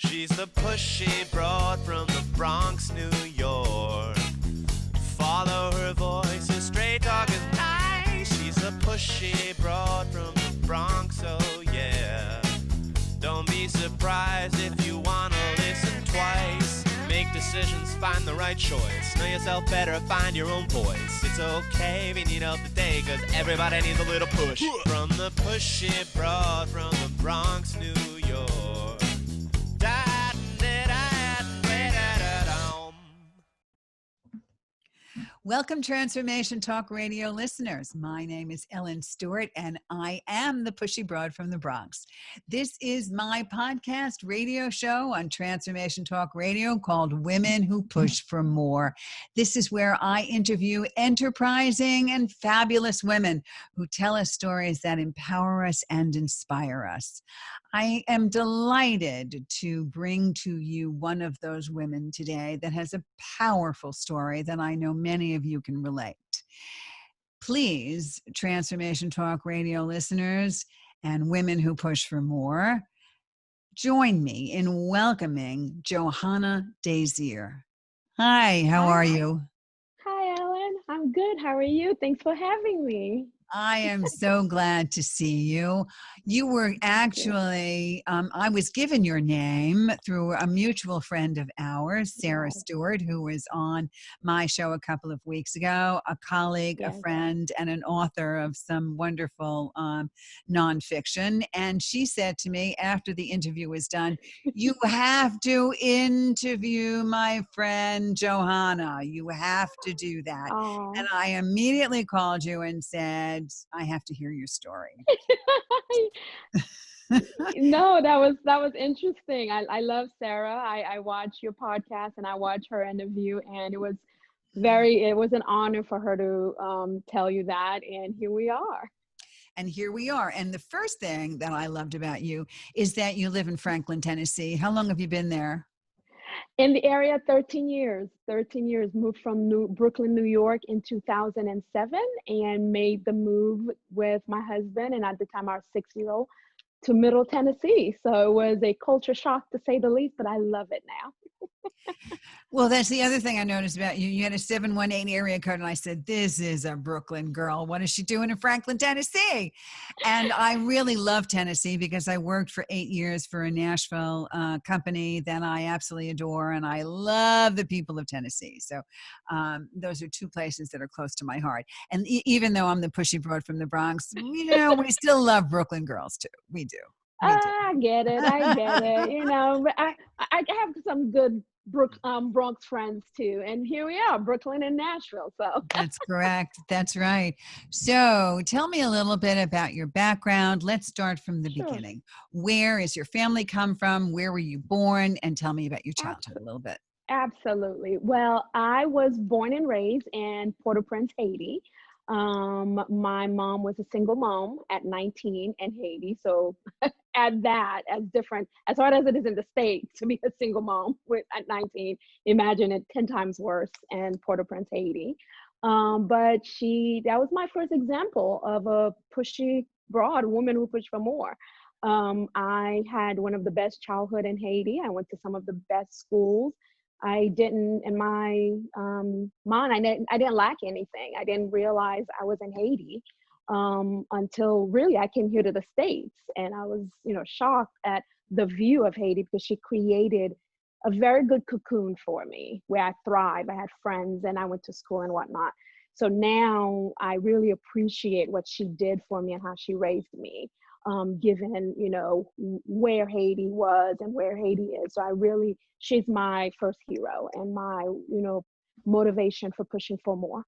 She's the pushy broad from the Bronx, New York. Follow her voice, her straight talk is nice. She's a pushy broad from the Bronx, oh yeah. Don't be surprised if you wanna listen twice. Make decisions, find the right choice. Know yourself better, find your own voice. It's okay if you need help today, cause everybody needs a little push. From the pushy broad from the Bronx, New York. Welcome, Transformation Talk Radio listeners. My name is Ellen Stewart, and I am the Pushy Broad from the Bronx. This is my podcast radio show on Transformation Talk Radio called Women Who Push for More. This is where I interview enterprising and fabulous women who tell us stories that empower us and inspire us. I am delighted to bring to you one of those women today that has a powerful story that I know many of you can relate. Please, Transformation Talk Radio listeners and women who push for more, join me in welcoming Johana Desir. Hi, how are you? Hi, Ellen. I'm good. How are you? Thanks for having me. I am so glad to see you. You were actually, I was given your name through a mutual friend of ours, Sarah Stewart, who was on my show a couple of weeks ago, a colleague, a friend, and an author of some wonderful nonfiction. And she said to me after the interview was done, you have to interview my friend Johana. You have to do that. Oh. And I immediately called you and said, I have to hear your story. No, that was interesting. I love Sarah. I watch your podcast and I watch her interview, and it was an honor for her to tell you that. And here we are. And here we are. And the first thing that I loved about you is that you live in Franklin, Tennessee. How long have you been there? In the area, 13 years, moved from Brooklyn, New York in 2007 and made the move with my husband and at the time our 6-year-old to Middle Tennessee. So it was a culture shock to say the least, but I love it now. Well, that's the other thing I noticed about you. You had a 718 area code, and I said, this is a Brooklyn girl. What is she doing in Franklin, Tennessee? And I really love Tennessee because I worked for 8 years for a Nashville company that I absolutely adore, and I love the people of Tennessee. So those are two places that are close to my heart. And even though I'm the pushy broad from the Bronx, we still love Brooklyn girls too. We do. I get it. But I have some good Bronx friends too, and here we are, Brooklyn and Nashville. So that's correct. That's right. So tell me a little bit about your background. Let's start from the beginning. Where is your family come from? Where were you born? And tell me about your childhood a little bit. Absolutely. Well, I was born and raised in Port-au-Prince, Haiti. My mom was a single mom at 19 in Haiti. So add that as different, as hard as it is in the States to be a single mom at 19, imagine it 10 times worse in Port-au-Prince, Haiti. But that was my first example of a pushy broad woman who pushed for more. I had one of the best childhood in Haiti. I went to some of the best schools. I didn't, in my mind, I didn't lack anything. I didn't realize I was in Haiti until really I came here to the States. And I was, shocked at the view of Haiti because she created a very good cocoon for me where I thrive. I had friends and I went to school and whatnot. So now I really appreciate what she did for me and how she raised me, given, where Haiti was and where Haiti is. So she's my first hero and my, motivation for pushing for more.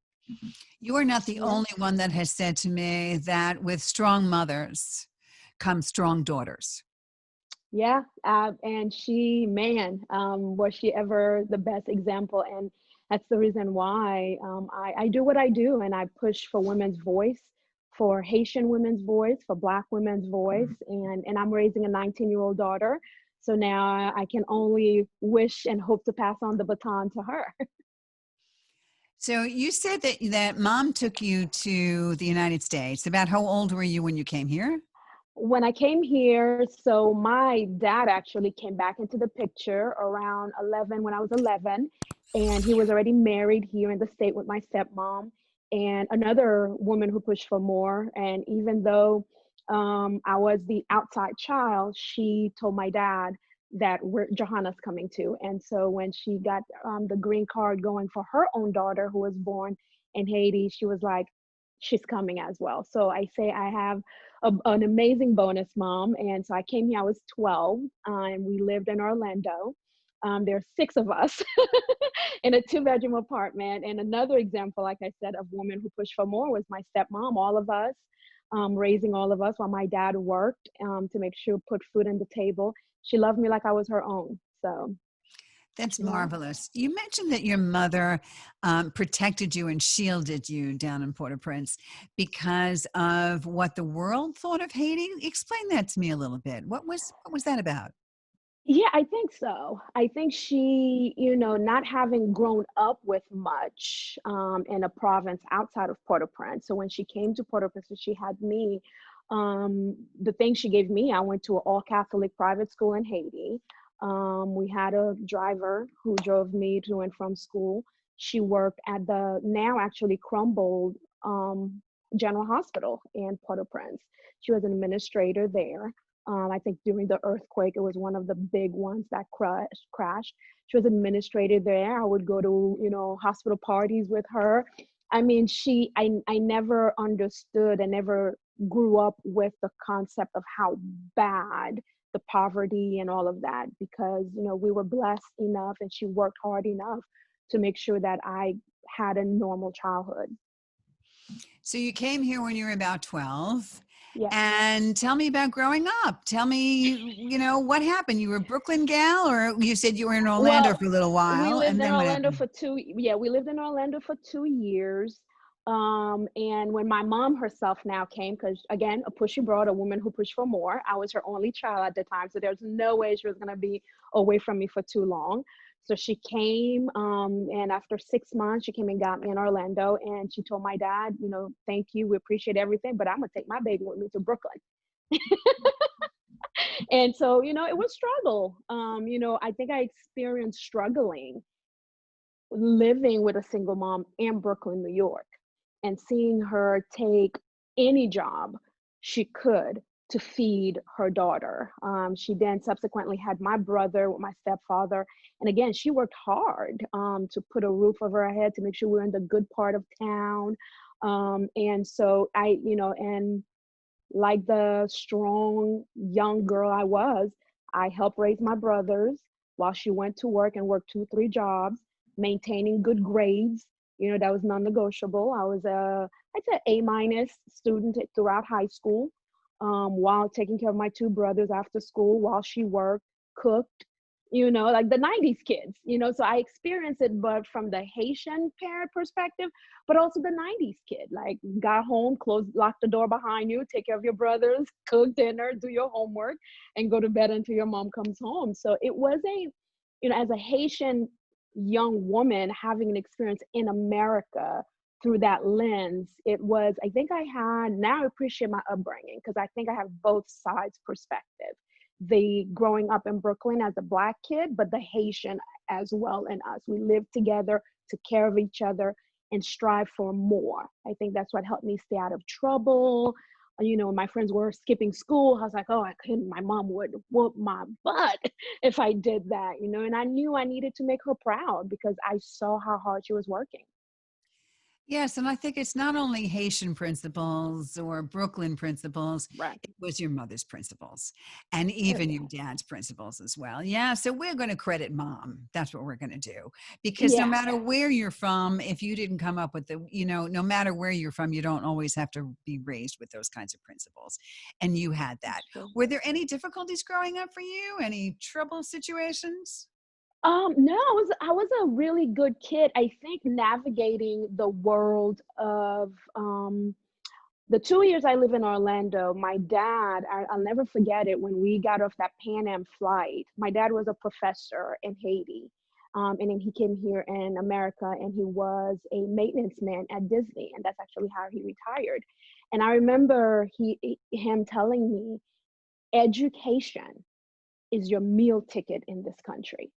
You are not the only one that has said to me that with strong mothers come strong daughters. Yeah. And was she ever the best example? And that's the reason why I do what I do, and I push for women's voice, for Haitian women's voice, for Black women's voice. And I'm raising a 19-year-old daughter. So now I can only wish and hope to pass on the baton to her. So you said that mom took you to the United States. About how old were you when you came here? When I came here, so my dad actually came back into the picture around 11, when I was 11, and he was already married here in the state with my stepmom and another woman who pushed for more. And even though I was the outside child, she told my dad that Johanna's coming too. And so when she got the green card going for her own daughter who was born in Haiti, she was like, she's coming as well. So I say I have an amazing bonus mom. And so I came here, I was 12, and we lived in Orlando. There's six of us in a two-bedroom apartment. And another example, like I said, of women who push for more was my stepmom, all of us, raising all of us while my dad worked to make sure put food on the table. She loved me like I was her own. So That's yeah. marvelous. You mentioned that your mother protected you and shielded you down in Port-au-Prince because of what the world thought of Haiti. Explain that to me a little bit. What was that about? Yeah, I think so. I think she, not having grown up with much in a province outside of Port-au-Prince. So when she came to Port-au-Prince, and she had me. The thing she gave me, I went to an all Catholic private school in Haiti. We had a driver who drove me to and from school. She worked at the now actually crumbled General Hospital in Port-au-Prince. She was an administrator there. I think during the earthquake, it was one of the big ones that crashed. She was administrator there. I would go to, hospital parties with her. I mean, I never understood, I never grew up with the concept of how bad the poverty and all of that, because, we were blessed enough and she worked hard enough to make sure that I had a normal childhood. So you came here when you were about 12. Yes. And tell me about growing up. Tell me, what happened? You were a Brooklyn gal, or you said you were in Orlando Well, for a little we while, lived and in then what Orlando happened? for we lived in Orlando for 2 years. And when my mom herself now came, because again, a pushy broad, a woman who pushed for more, I was her only child at the time. So there's no way she was going to be away from me for too long. So she came, and after 6 months, she came and got me in Orlando. And she told my dad, thank you, we appreciate everything, but I'm going to take my baby with me to Brooklyn. And so, it was struggle. I think I experienced struggling living with a single mom in Brooklyn, New York, and seeing her take any job she could to feed her daughter. She then subsequently had my brother with my stepfather. And again, she worked hard to put a roof over her head to make sure we were in the good part of town. And so and like the strong young girl I was, I helped raise my brothers while she went to work and worked 2, 3 jobs, maintaining good grades. That was non-negotiable. I was I'd say A- student throughout high school, while taking care of my 2 brothers after school, while she worked, cooked, like the 90s kids, so I experienced it, but from the Haitian parent perspective, but also the 90s kid, like got home, close, lock the door behind you, take care of your brothers, cook dinner, do your homework, and go to bed until your mom comes home. So it was as a Haitian young woman having an experience in America through that lens, I think now I appreciate my upbringing because I think I have both sides perspective. The growing up in Brooklyn as a Black kid, but the Haitian as well in us. We lived together, took care of each other, and strive for more. I think that's what helped me stay out of trouble. My friends were skipping school. I was like, oh, I couldn't. My mom would whoop my butt if I did that, and I knew I needed to make her proud because I saw how hard she was working. Yes, and I think it's not only Haitian principles or Brooklyn principles, Right. it was your mother's principles and It even your was. dad's principles as well. Yeah, so we're going to credit mom. That's what we're going to do. Because no Yeah, matter where you're from, if you didn't come up with no matter where you're from, you don't always have to be raised with those kinds of principles. And you had that. that's true. Were there any difficulties growing up for you? Any trouble situations? No, I was a really good kid. I think navigating the world of the 2 years I live in Orlando, my dad, I'll never forget it when we got off that Pan Am flight. My dad was a professor in Haiti. And then he came here in America and he was a maintenance man at Disney. And that's actually how he retired. And I remember him telling me, education is your meal ticket in this country.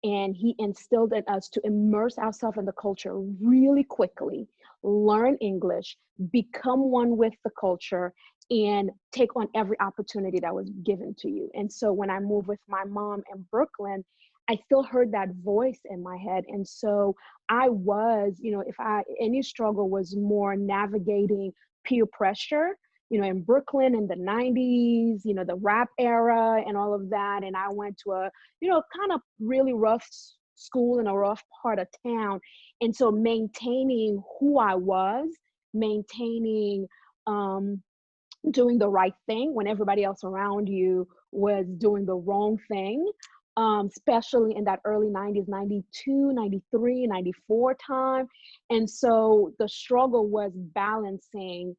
And he instilled in us to immerse ourselves in the culture really quickly, learn English, become one with the culture, and take on every opportunity that was given to you. And so when I moved with my mom in Brooklyn, I still heard that voice in my head. And so I was, if any struggle was more navigating peer pressure, in Brooklyn in the 90s, the rap era and all of that. And I went to a, kind of really rough school in a rough part of town. And so maintaining who I was, maintaining, doing the right thing when everybody else around you was doing the wrong thing, especially in that early 90s, 92, 93, 94 time. And so the struggle was balancing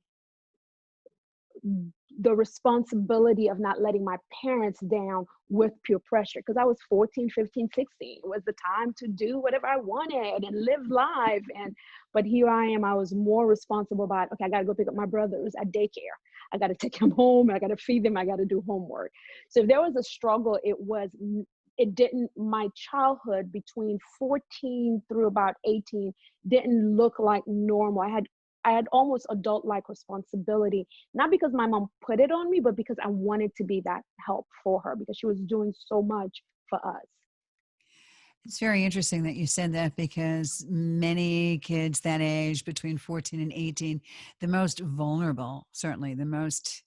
the responsibility of not letting my parents down with peer pressure, because I was 14, 15, 16. It was the time to do whatever I wanted and live life. But here I am, I was more responsible about, okay, I got to go pick up my brothers at daycare. I got to take them home. I got to feed them. I got to do homework. So if there was a struggle, my childhood between 14 through about 18 didn't look like normal. I had almost adult-like responsibility, not because my mom put it on me, but because I wanted to be that help for her because she was doing so much for us. It's very interesting that you said that, because many kids that age, between 14 and 18, the most vulnerable, certainly the most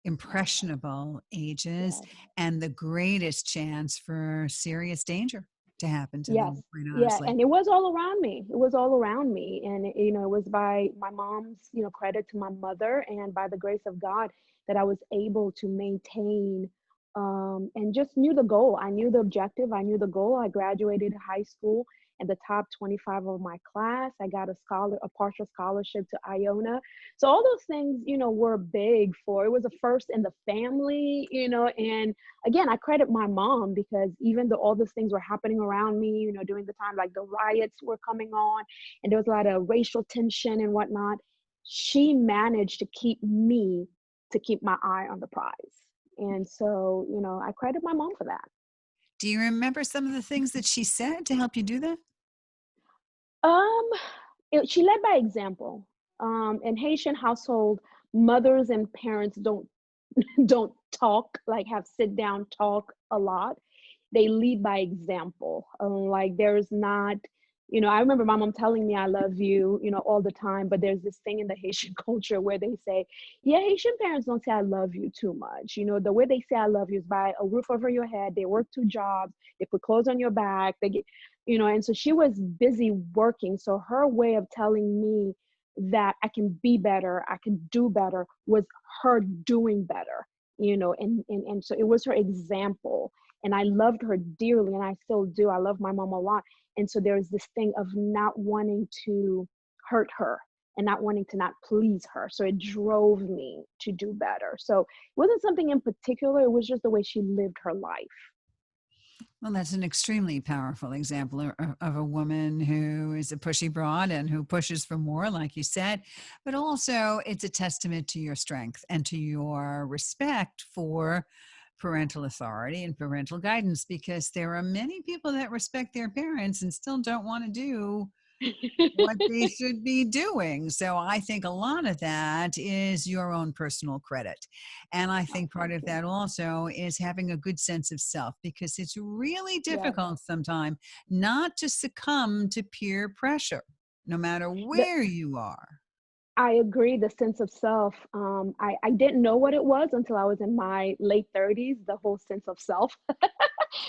impressionable ages, Yes. and the greatest chance for serious danger to happen to Yes. them, quite Yeah. honestly. And it was all around me. It was all around me. And, it was by my mom's, credit to my mother and by the grace of God that I was able to maintain, and just knew the goal. I knew the objective. I knew the goal. I graduated high school in the top 25 of my class. I got a partial scholarship to Iona. So all those things, were big for, it was a first in the family, and again, I credit my mom because even though all those things were happening around me, during the time, like the riots were coming on and there was a lot of racial tension and whatnot, she managed to keep my eye on the prize. And so, I credit my mom for that. Do you remember some of the things that she said to help you do that? Um, she led by example. In Haitian household, mothers and parents don't talk, like have sit down talk a lot. They lead by example. Like there's not, I remember my mom telling me I love you, all the time, but there's this thing in the Haitian culture where they say, yeah, Haitian parents don't say I love you too much. The way they say I love you is by a roof over your head. They work 2 jobs, they put clothes on your back, they get, and so she was busy working. So her way of telling me that I can be better, I can do better, was her doing better, and so it was her example. And I loved her dearly, and I still do. I love my mom a lot. And so there's this thing of not wanting to hurt her and not wanting to not please her. So it drove me to do better. So it wasn't something in particular, it was just the way she lived her life. Well, that's an extremely powerful example of a woman who is a pushy broad and who pushes for more, like you said, but also it's a testament to your strength and to your respect for parental authority and parental guidance, because there are many people that respect their parents and still don't want to do what they should be doing. So I think a lot of that is your own personal credit. And I think part of that also is having a good sense of self, because it's really Yes. difficult sometimes not to succumb to peer pressure, no matter The, where you are. I agree. The sense of self. I didn't know what it was until I was in my late 30s, the whole sense of self.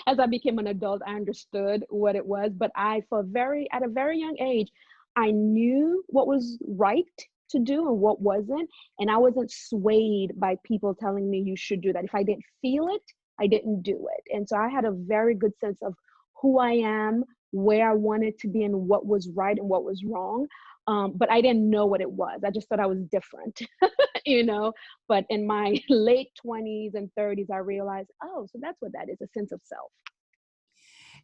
As I became an adult, I understood what it was. But at a very young age, I knew what was right to do and what wasn't. And I wasn't swayed by people telling me you should do that. If I didn't feel it, I didn't do it. And so I had a very good sense of who I am, where I wanted to be, and what was right and what was wrong. But I didn't know what it was. I just thought I was different, But in my late 20s and 30s, I realized, oh, so that's what that is, a sense of self.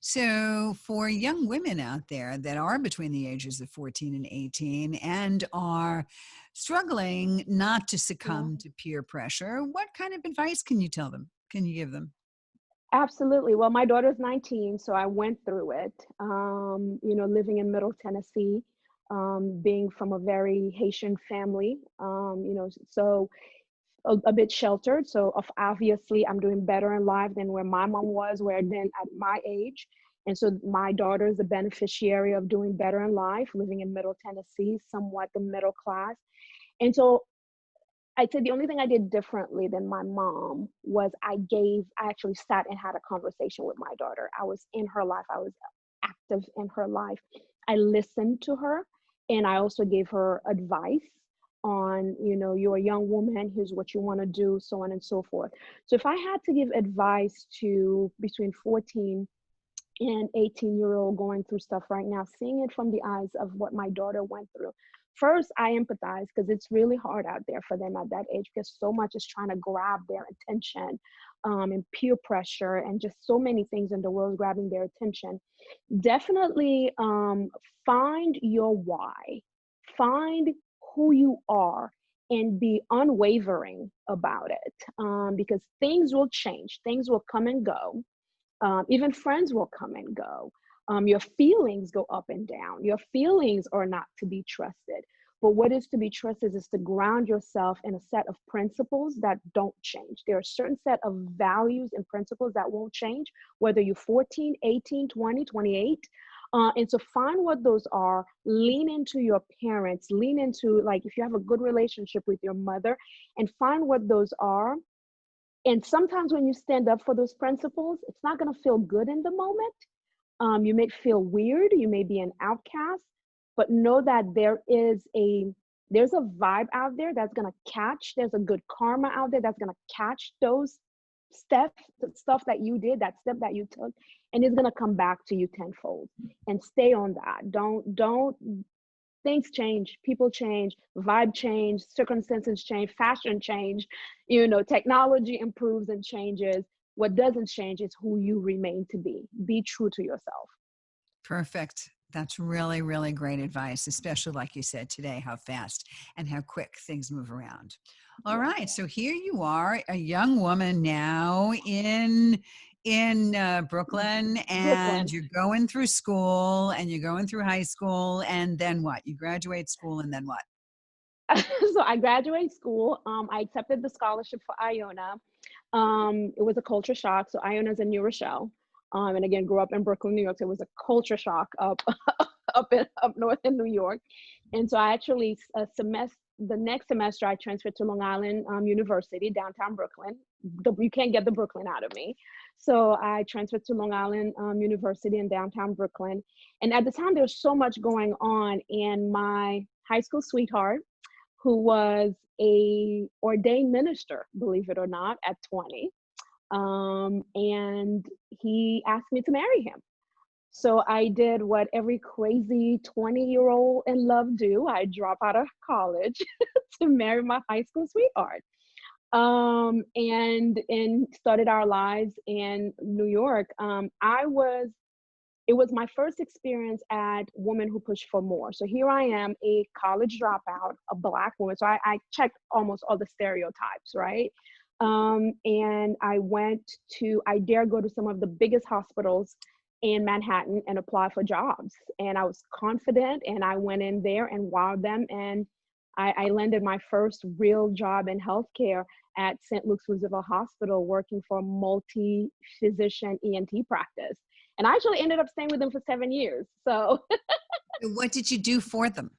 So, for young women out there that are between the ages of 14 and 18 and are struggling not to Yeah. succumb to peer pressure, what kind of advice can you tell them? Can you give them? Absolutely. Well, my daughter's 19, so I went through it. Living in Middle Tennessee, being from a very Haitian family, so a bit sheltered. So obviously, I'm doing better in life than where my mom was, where then at my age. And so my daughter is a beneficiary of doing better in life, living in Middle Tennessee, somewhat the middle class. And so I'd say the only thing I did differently than my mom was I actually sat and had a conversation with my daughter. I was in her life, I was active in her life. I listened to her, and I also gave her advice on, you're a young woman, here's what you want to do, so on and so forth. So if I had to give advice to between 14 and 18-year-old going through stuff right now, seeing it from the eyes of what my daughter went through. First, I empathize because it's really hard out there for them at that age because so much is trying to grab their attention, and peer pressure and just so many things in the world grabbing their attention. Definitely find your why, find who you are, and be unwavering about it, because things will change, things will come and go, even friends will come and go. Your feelings go up and down. Your feelings are not to be trusted. But what is to be trusted is to ground yourself in a set of principles that don't change. There are a certain set of values and principles that won't change, whether you're 14, 18, 20, 28. And so find what those are, lean into your parents, lean into, like, if you have a good relationship with your mother, and find what those are. And sometimes when you stand up for those principles, it's not going to feel good in the moment. You may feel weird, you may be an outcast, but know that there's a vibe out there that's going to catch, there's a good karma out there that's going to catch those stuff that you did, that step that you took, and it's going to come back to you tenfold. And stay on that. Don't things change, people change, vibe change, circumstances change, fashion change, technology improves and changes. What doesn't change is who you remain to be. Be true to yourself. Perfect. That's really, really great advice, especially like you said today, how fast and how quick things move around. All Yeah. right, so here you are, a young woman now in Brooklyn, and Brooklyn. you're going through school, and you're going through high school, and then what? You graduate school, and then what? So I graduated school. I accepted the scholarship for Iona. It was a culture shock. So Iona is in New Rochelle. And again, grew up in Brooklyn, New York. So it was a culture shock up up north in New York. And so I actually the next semester I transferred to Long Island University, downtown Brooklyn. You can't get the Brooklyn out of me. So I transferred to Long Island University in downtown Brooklyn. And at the time, there was so much going on. And my high school sweetheart, who was a ordained minister, believe it or not, at 20. And he asked me to marry him. So I did what every crazy 20-year-old in love do. I dropped out of college to marry my high school sweetheart. And started our lives in New York. It was my first experience at Women Who Push for More. So here I am, a college dropout, a Black woman. So I checked almost all the stereotypes, right? And I dare go to some of the biggest hospitals in Manhattan and apply for jobs. And I was confident, and I went in there and wowed them. And I landed my first real job in healthcare at St. Luke's Roosevelt Hospital, working for a multi-physician ENT practice. And I actually ended up staying with them for 7 years. So What did you do for them?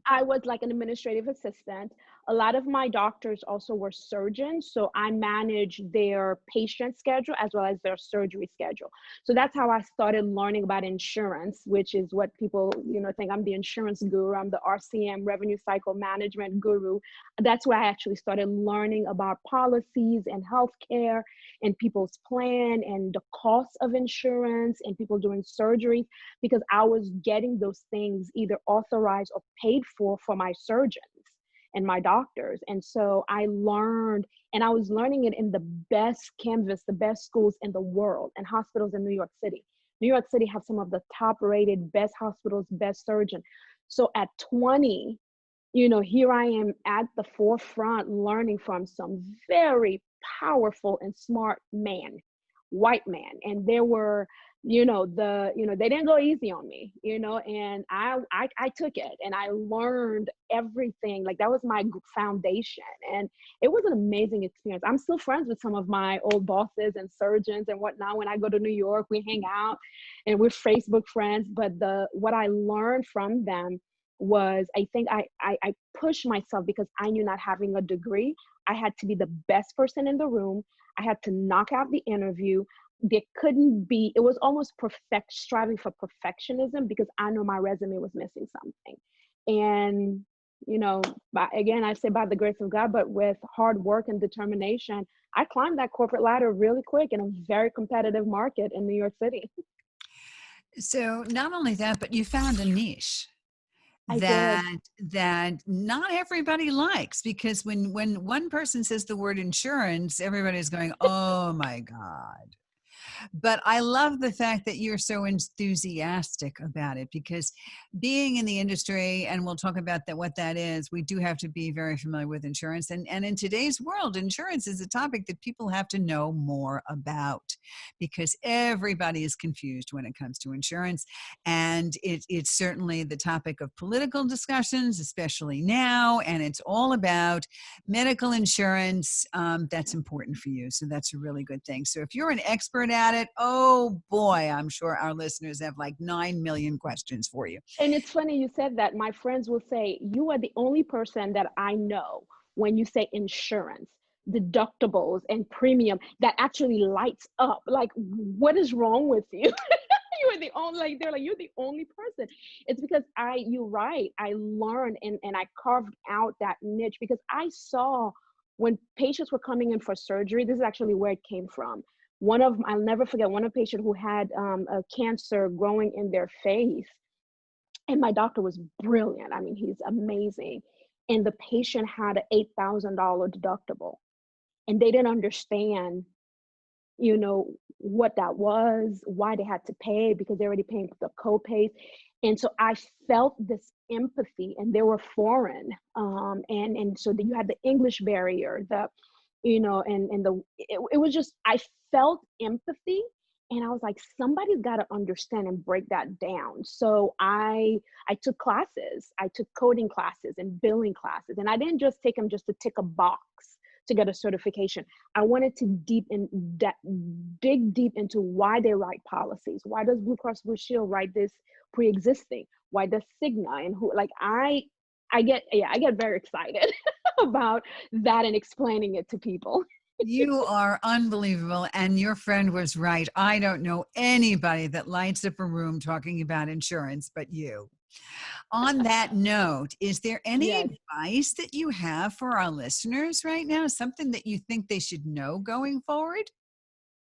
I was like an administrative assistant. A lot of my doctors also were surgeons, so I managed their patient schedule as well as their surgery schedule. So that's how I started learning about insurance, which is what people, think I'm the insurance guru. I'm the RCM, revenue cycle management guru. That's where I actually started learning about policies and healthcare and people's plan and the cost of insurance and people doing surgeries, because I was getting those things either authorized or paid for my surgeons and my doctors. And so I learned, and I was learning it in the best canvas, the best schools in the world and hospitals in New York City. New York City have some of the top rated, best hospitals, best surgeon. So at 20, here I am at the forefront learning from some very powerful and smart man, white man. And there were, they didn't go easy on me, and I took it and I learned everything. Like that was my foundation. And it was an amazing experience. I'm still friends with some of my old bosses and surgeons and whatnot. When I go to New York, we hang out and we're Facebook friends. But what I learned from them was, I think I pushed myself because I knew, not having a degree, I had to be the best person in the room. I had to knock out the interview. There couldn't be, it was almost striving for perfectionism, because I know my resume was missing something. And, again, I say by the grace of God, but with hard work and determination, I climbed that corporate ladder really quick in a very competitive market in New York City. So not only that, but you found a niche I that did. that not everybody likes, because when one person says the word insurance, everybody's going, "Oh my God." But I love the fact that you're so enthusiastic about it, because being in the industry, and we'll talk about that, what that is, we do have to be very familiar with insurance. And in today's world, insurance is a topic that people have to know more about, because everybody is confused when it comes to insurance. And it's certainly the topic of political discussions, especially now. And it's all about medical insurance. That's important for you. So that's a really good thing. So if you're an expert at it, oh boy, I'm sure our listeners have like 9 million questions for you. And it's funny you said that. My friends will say, you are the only person that I know, when you say insurance, deductibles, and premium, that actually lights up. Like, what is wrong with you? You are the only, like, they're like, you're the only person. It's because you're right. I learned and I carved out that niche, because I saw when patients were coming in for surgery, this is actually where it came from. I'll never forget, one of the patient who had a cancer growing in their face. And my doctor was brilliant. I mean, he's amazing. And the patient had an $8,000 deductible. And they didn't understand, what that was, why they had to pay, because they're already paying the co-pays. And so I felt this empathy, and they were foreign. And so you had the English barrier, it was just, I felt empathy. And I was like, somebody's got to understand and break that down. So I took classes. I took coding classes and billing classes. And I didn't just take them just to tick a box to get a certification. I wanted to dig deep into why they write policies. Why does Blue Cross Blue Shield write this pre-existing? Why does Stigma, and who, like, I get very excited about that and explaining it to people. You are unbelievable. And your friend was right. I don't know anybody that lights up a room talking about insurance but you. On that note, is there any Yes. advice that you have for our listeners right now? Something that you think they should know going forward?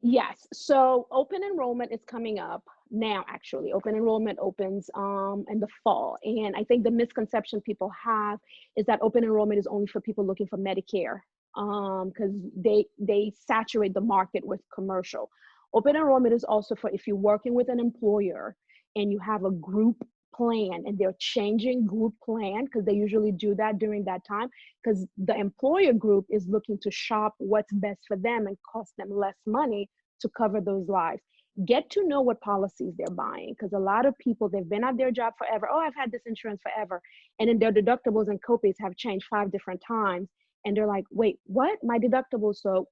Yes. So open enrollment is coming up now. Actually, open enrollment opens in the fall. And I think the misconception people have is that open enrollment is only for people looking for Medicare, because they saturate the market with commercial. Open enrollment is also for if you're working with an employer and you have a group plan, and they're changing group plan, because they usually do that during that time, because the employer group is looking to shop what's best for them and cost them less money to cover those lives. Get to know what policies they're buying, because a lot of people, they've been at their job forever. Oh, I've had this insurance forever. And then their deductibles and copays have changed 5 different times. And they're like, wait, what? My deductible, so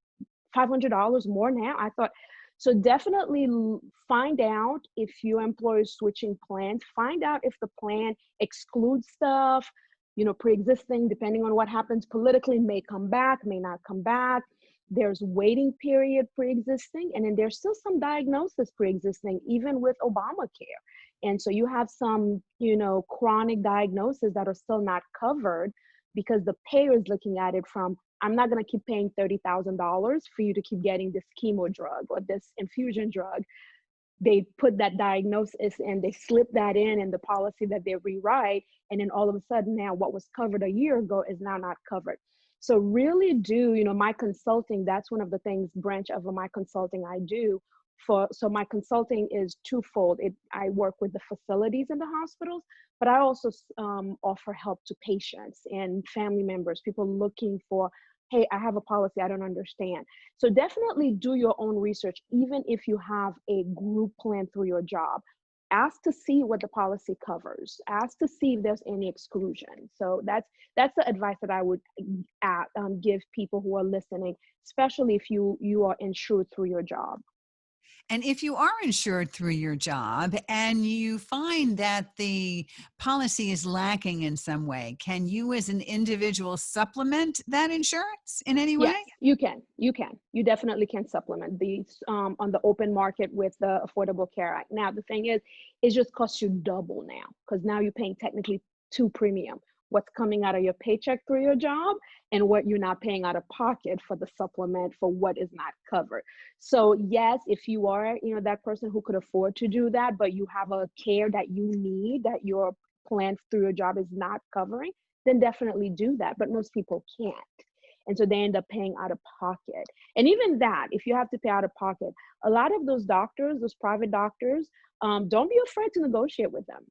$500 more now? I thought. So definitely find out if your employer is switching plans. Find out if the plan excludes stuff, pre-existing, depending on what happens politically, may come back, may not come back. There's waiting period pre-existing, and then there's still some diagnosis pre-existing, even with Obamacare. And so you have some, chronic diagnoses that are still not covered, because the payer is looking at it from, I'm not going to keep paying $30,000 for you to keep getting this chemo drug or this infusion drug. They put that diagnosis and they slip that in the policy that they rewrite. And then all of a sudden now what was covered a year ago is now not covered. So really do, my consulting, that's one of the things, branch of my consulting I do So my consulting is twofold. I work with the facilities in the hospitals, but I also offer help to patients and family members, people looking for, hey, I have a policy I don't understand. So definitely do your own research, even if you have a group plan through your job. Ask to see what the policy covers. Ask to see if there's any exclusion. So that's the advice that I would give people who are listening, especially if you are insured through your job. And if you are insured through your job and you find that the policy is lacking in some way, can you as an individual supplement that insurance in any way? Yes, you can. You can. You definitely can supplement these on the open market with the Affordable Care Act. Now, the thing is, it just costs you double now because now you're paying technically two premium. What's coming out of your paycheck through your job and what you're not paying out of pocket for the supplement for what is not covered. So yes, if you are, that person who could afford to do that, but you have a care that you need that your plan through your job is not covering, then definitely do that. But most people can't. And so they end up paying out of pocket. And even that, if you have to pay out of pocket, a lot of those doctors, those private doctors, don't be afraid to negotiate with them.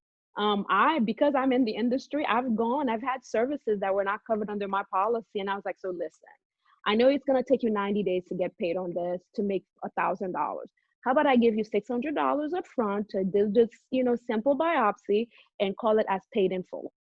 Because I'm in the industry, I've had services that were not covered under my policy. And I was like, so listen, I know it's going to take you 90 days to get paid on this to make $1,000. How about I give you $600 up front to do this, simple biopsy and call it as paid in full.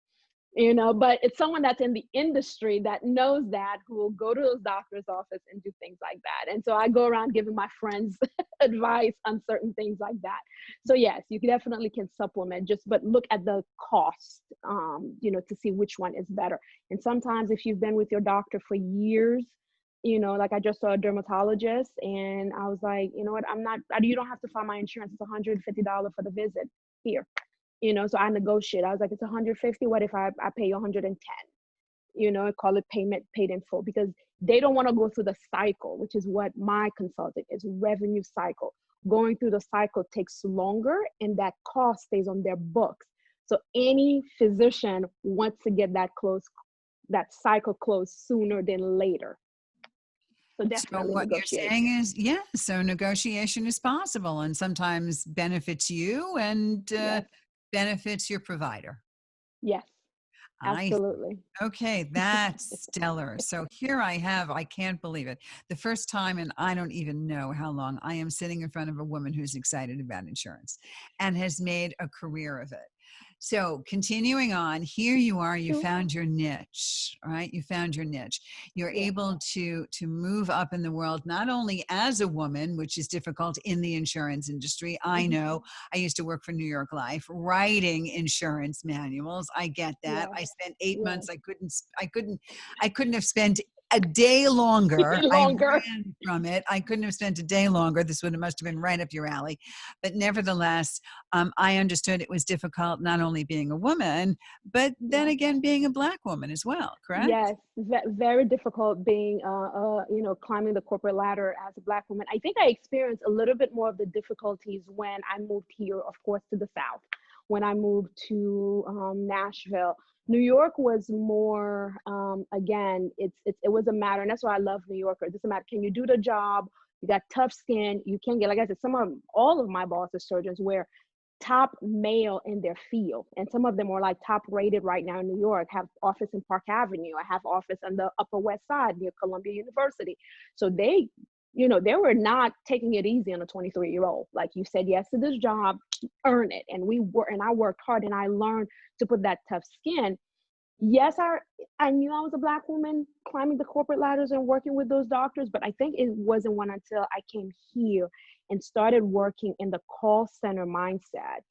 But it's someone that's in the industry that knows that, who will go to those doctor's office and do things like that. And so I go around giving my friends advice on certain things like that. So yes, you definitely can supplement, but look at the cost, to see which one is better. And sometimes if you've been with your doctor for years, like I just saw a dermatologist and I was like, you know what, you don't have to file my insurance. It's $150 for the visit here. So I negotiate. I was like, it's 150. What if I pay you 110? Call it payment paid in full, because they don't want to go through the cycle, which is what my consulting is, revenue cycle. Going through the cycle takes longer and that cost stays on their books. So any physician wants to get that cycle closed sooner than later. So definitely what negotiate. you're saying is, so negotiation is possible and sometimes benefits you and Yes. benefits your provider. Yes, absolutely. Okay, that's stellar. So here I can't believe it. The first time, and I don't even know how long, I am sitting in front of a woman who's excited about insurance and has made a career of it. So continuing on, here you are, you found your niche, right? You found your niche. You're able to move up in the world, not only as a woman, which is difficult in the insurance industry. I know, I used to work for New York Life, writing insurance manuals. I get that. I spent 8 months. I couldn't have spent a day longer. I ran from it. I couldn't have spent a day longer. This must have been right up your alley. But nevertheless, I understood it was difficult, not only being a woman, but then again, being a Black woman as well, correct? Yes, very difficult being, climbing the corporate ladder as a Black woman. I think I experienced a little bit more of the difficulties when I moved here, of course, to the South. When I moved to Nashville, New York was more, again, it was a matter, and that's why I love New Yorkers. It's a matter, can you do the job? You got tough skin. You can get, like I said, all of my bosses, surgeons, were top male in their field. And some of them were like top rated right now in New York, have office in Park Avenue. I have office on the Upper West Side near Columbia University. So they were not taking it easy on a 23-year-old. Like, you said yes to this job, earn it. And I worked hard and I learned to put that tough skin. Yes, I knew I was a Black woman climbing the corporate ladders and working with those doctors, but I think it wasn't one until I came here and started working in the call center mindset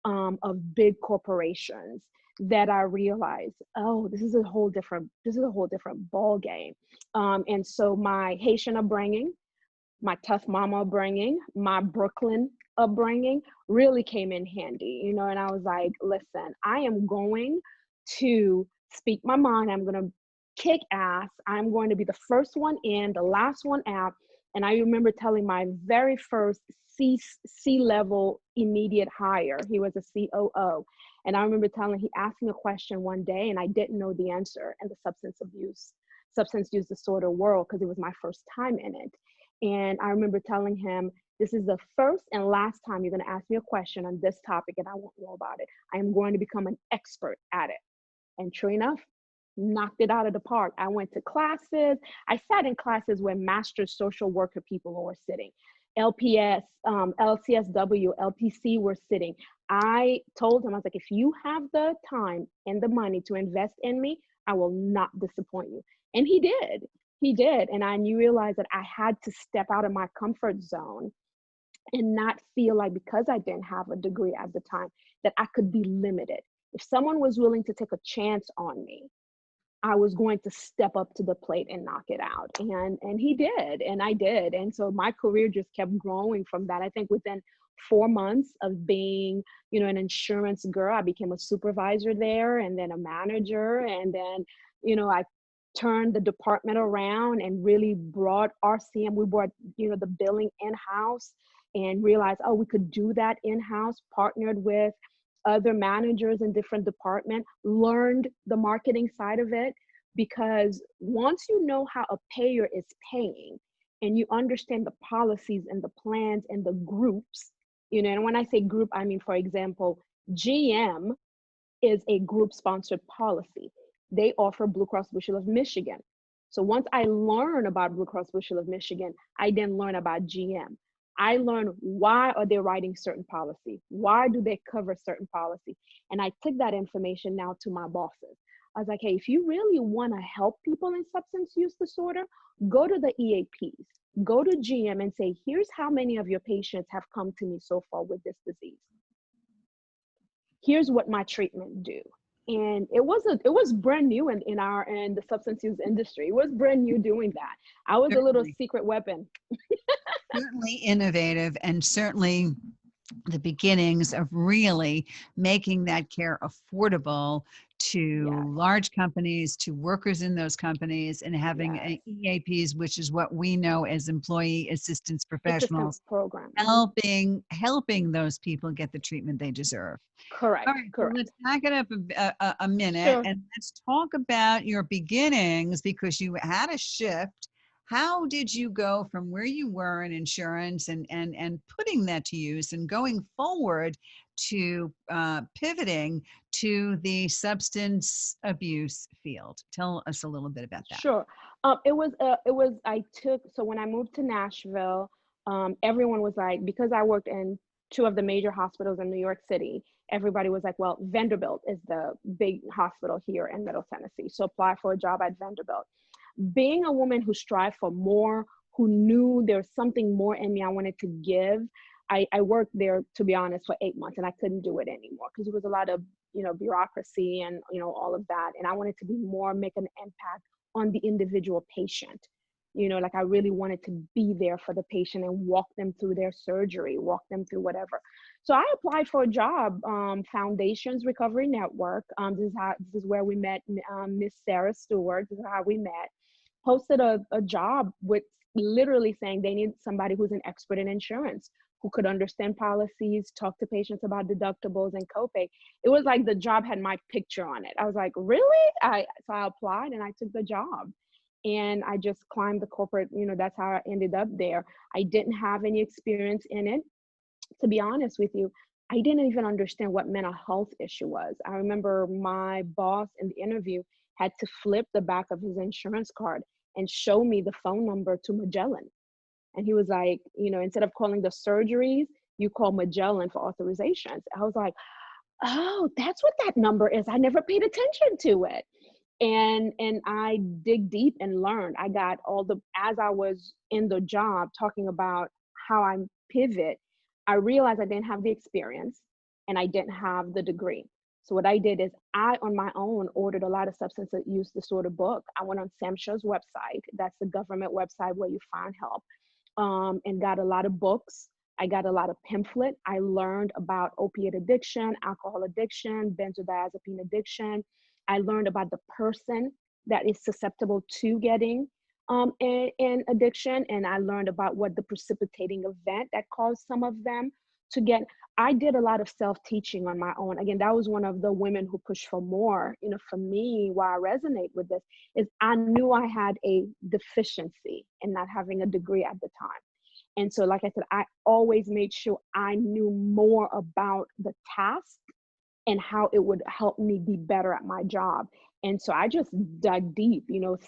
of big corporations that I realized, oh, this is a whole different ball game. And so my Haitian upbringing, my tough mama upbringing, my Brooklyn upbringing really came in handy, and I was like, listen, I am going to speak my mind. I'm going to kick ass. I'm going to be the first one in, the last one out. And I remember telling my very first C-level immediate hire, he was a COO. And I remember he asked me a question one day and I didn't know the answer in the substance use disorder world, because it was my first time in it. And I remember telling him, This is the first and last time you're going to ask me a question on this topic and I won't know about it. I am going to become an expert at it. And true enough, knocked it out of the park. I went to classes. I sat in classes where master's social worker people were sitting. LPS, LCSW, LPC were sitting. I told him, I was like, if you have the time and the money to invest in me, I will not disappoint you. And he did. He did. And I realized that I had to step out of my comfort zone and not feel like because I didn't have a degree at the time that I could be limited. If someone was willing to take a chance on me, I was going to step up to the plate and knock it out. And he did, and I did. And so my career just kept growing from that. I think within 4 months of being, you know, an insurance girl, I became a supervisor there and then a manager. And then, you know, I turned the department around and really brought RCM. We brought, you know, the billing in-house and realized, oh, we could do that in-house, partnered with other managers in different departments, learned the marketing side of it, because once you know how a payer is paying and you understand the policies and the plans and the groups, you know, and when I say group, I mean, for example, GM is a group sponsored policy. They offer Blue Cross Blue Shield of Michigan. So once I learn about Blue Cross Blue Shield of Michigan, I then learn about GM. I learned why are they writing certain policy? Why do they cover certain policy? And I took that information now to my bosses. I was like, hey, if you really want to help people in substance use disorder, go to the EAPs, go to GM and say, here's how many of your patients have come to me so far with this disease. Here's what my treatment do. And it was brand new in the substance use industry. It was brand new doing that. I was a little secret weapon. Certainly innovative, and certainly the beginnings of really making that care affordable to large companies, to workers in those companies, and having EAPs, which is what we know as employee assistance professionals, program, helping those people get the treatment they deserve. Correct. All right, correct. So let's back it up a minute, Sure. and let's talk about your beginnings, because you had a shift. How did you go from where you were in insurance and putting that to use and going forward to pivoting to the substance abuse field? Tell us a little bit about that. Sure. So when I moved to Nashville, everyone was like, because I worked in 2 of the major hospitals in New York City, everybody was like, well, Vanderbilt is the big hospital here in Middle Tennessee. So apply for a job at Vanderbilt. Being a woman who strived for more, who knew there was something more in me I wanted to give, I worked there, to be honest, for 8 months, and I couldn't do it anymore because it was a lot of, you know, bureaucracy and, you know, all of that. And I wanted to be more, make an impact on the individual patient. You know, like I really wanted to be there for the patient and walk them through their surgery, walk them through whatever. So I applied for a job, Foundations Recovery Network. This is where we met Miss Sarah Stewart. This is how we met. Posted a job with literally saying they need somebody who's an expert in insurance, who could understand policies, talk to patients about deductibles and copay. It was like the job had my picture on it. I was like, really? So I applied and I took the job. And I just climbed the corporate, you know, that's how I ended up there. I didn't have any experience in it. To be honest with you, I didn't even understand what mental health issue was. I remember my boss in the interview had to flip the back of his insurance card and show me the phone number to Magellan. And he was like, you know, instead of calling the surgeries, you call Magellan for authorizations. I was like, oh, that's what that number is. I never paid attention to it. And I dig deep and learned. I got as I was in the job talking about how I pivot, I realized I didn't have the experience and I didn't have the degree. So what I did is I, on my own, ordered a lot of substance use disorder book. I went on SAMHSA's website. That's the government website where you find help, and got a lot of books. I got a lot of pamphlet. I learned about opiate addiction, alcohol addiction, benzodiazepine addiction. I learned about the person that is susceptible to getting an addiction. And I learned about what the precipitating event that caused some of them to get. I did a lot of self-teaching on my own. Again, that was one of the women who pushed for more. You know, for me, why I resonate with this is I knew I had a deficiency in not having a degree at the time. And so, like I said, I always made sure I knew more about the task and how it would help me be better at my job. And so I just dug deep.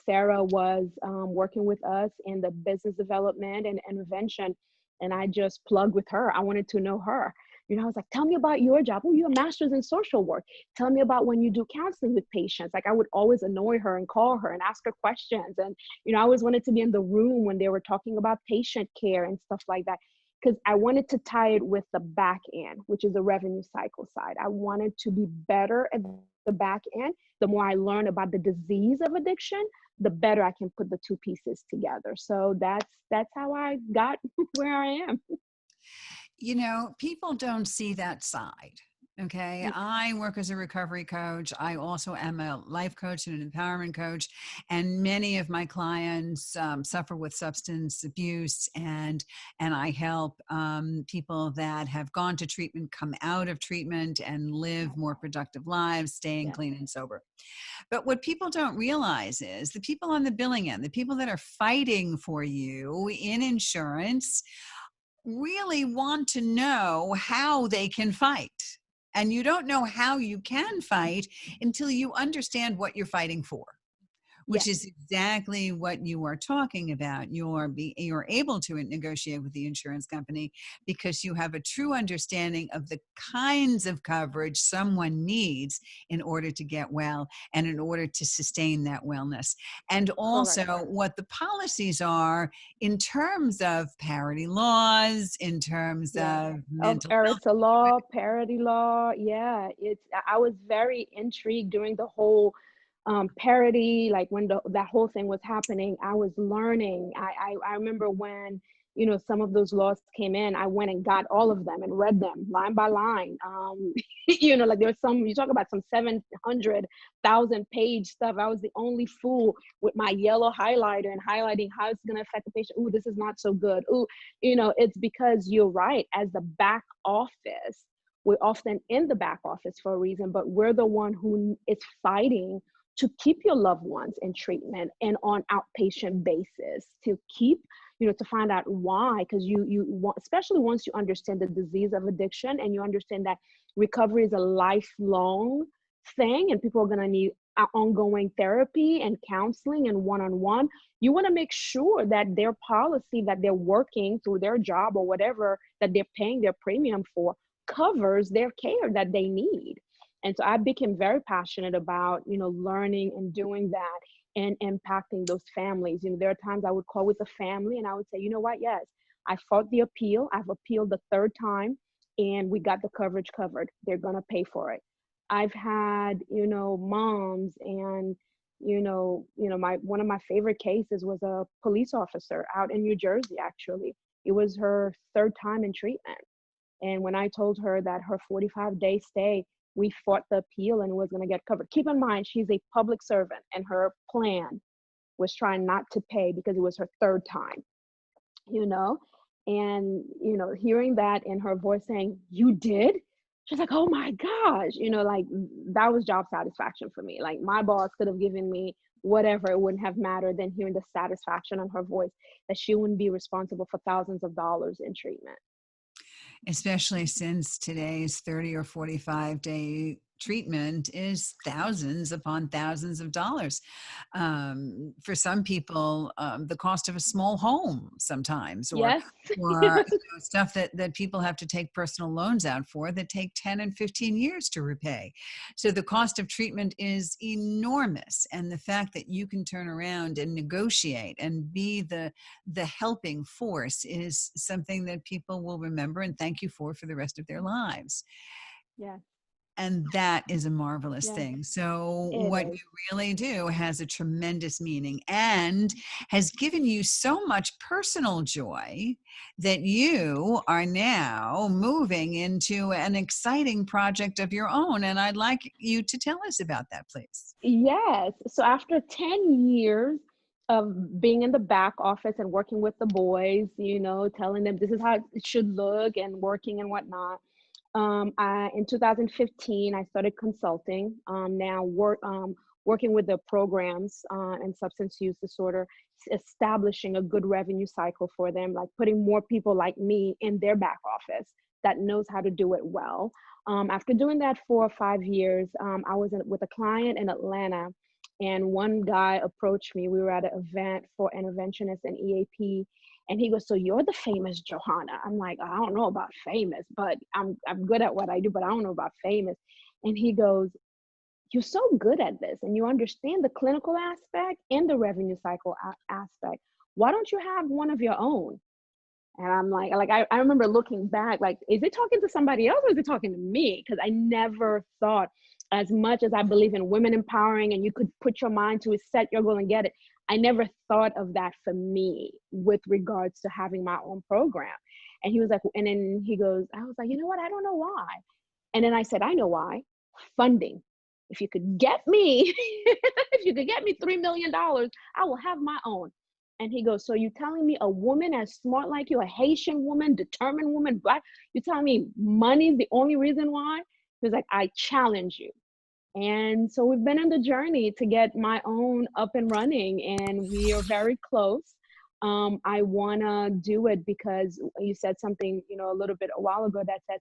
Sarah was working with us in the business development and intervention, and I just plugged with her. I wanted to know her. I was like, tell me about your job. Oh, you're a master's in social work. Tell me about when you do counseling with patients. Like, I would always annoy her and call her and ask her questions. And, I always wanted to be in the room when they were talking about patient care and stuff like that, because I wanted to tie it with the back end, which is the revenue cycle side. I wanted to be better at the back end. The more I learn about the disease of addiction, the better I can put the two pieces together. So that's how I got where I am. People don't see that side. Okay. I work as a recovery coach. I also am a life coach and an empowerment coach. And many of my clients suffer with substance abuse, and I help people that have gone to treatment come out of treatment and live more productive lives, staying Yeah. clean and sober. But what people don't realize is the people on the billing end, the people that are fighting for you in insurance, really want to know how they can fight. And you don't know how you can fight until you understand what you're fighting for, which Yes. is exactly what you are talking about. You're able to negotiate with the insurance company because you have a true understanding of the kinds of coverage someone needs in order to get well and in order to sustain that wellness. And also Correct. what the policies are in terms of parity laws, in terms Yeah. of Of mental health. ERISA law, parity law. Yeah. I was very intrigued during the whole parity, like when that whole thing was happening. I was learning. I remember when some of those laws came in, I went and got all of them and read them line by line. Like there's some, you talk about some 700,000 page stuff. I was the only fool with my yellow highlighter and highlighting how it's going to affect the patient. Ooh, this is not so good. Ooh, it's because you're right. As the back office, we're often in the back office for a reason, but we're the one who is fighting to keep your loved ones in treatment and on outpatient basis, to keep, to find out why, because you want, especially once you understand the disease of addiction and you understand that recovery is a lifelong thing and people are going to need ongoing therapy and counseling and one-on-one, you want to make sure that their policy that they're working through their job or whatever that they're paying their premium for covers their care that they need. And so I became very passionate about, learning and doing that and impacting those families. There are times I would call with the family and I would say, you know what? Yes, I fought the appeal. I've appealed the third time and we got the coverage covered. They're going to pay for it. I've had, moms and, one of my favorite cases was a police officer out in New Jersey, actually. It was her third time in treatment. And when I told her that her 45-day stay, we fought the appeal and it was going to get covered. Keep in mind, she's a public servant and her plan was trying not to pay because it was her third time, and, hearing that in her voice saying, you did? She's like, oh my gosh, like that was job satisfaction for me. Like my boss could have given me whatever, it wouldn't have mattered than hearing the satisfaction on her voice that she wouldn't be responsible for thousands of dollars in treatment. Especially since today's 30 or 45-day treatment is thousands upon thousands of dollars. For some people, the cost of a small home sometimes, or Yes. stuff that people have to take personal loans out for that take 10 and 15 years to repay. So the cost of treatment is enormous. And the fact that you can turn around and negotiate and be the helping force is something that people will remember and thank you for the rest of their lives. Yes. And that is a marvelous Yes, thing. So it what is. you really do has a tremendous meaning and has given you so much personal joy that you are now moving into an exciting project of your own. And I'd like you to tell us about that, please. Yes. So after 10 years of being in the back office and working with the boys, telling them this is how it should look and working and whatnot. In 2015, I started consulting. Now working with the programs and substance use disorder, establishing a good revenue cycle for them, like putting more people like me in their back office that knows how to do it well. After doing that for 5 years, I was with a client in Atlanta, and one guy approached me. We were at an event for interventionists and EAP, and he goes, "So you're the famous Johana?" I'm like, "I don't know about famous, but I'm good at what I do, but I don't know about famous." And he goes, "You're so good at this, and you understand the clinical aspect and the revenue cycle aspect. Why don't you have one of your own?" And I'm like I remember looking back, like, is it talking to somebody else or is it talking to me? Because I never thought, as much as I believe in women empowering and you could put your mind to it, set your goal and get it, I never thought of that for me with regards to having my own program. And he was like, and then he goes, I was like, you know what? I don't know why. And then I said, I know why. Funding. If you could get me, if you could get me $3 million, I will have my own. And he goes, so you telling me a woman as smart like you, a Haitian woman, determined woman, Black, you telling me money's the only reason why? He was like, I challenge you. And so we've been on the journey to get my own up and running, and we are very close. I wanna do it because you said something, a little bit a while ago that said,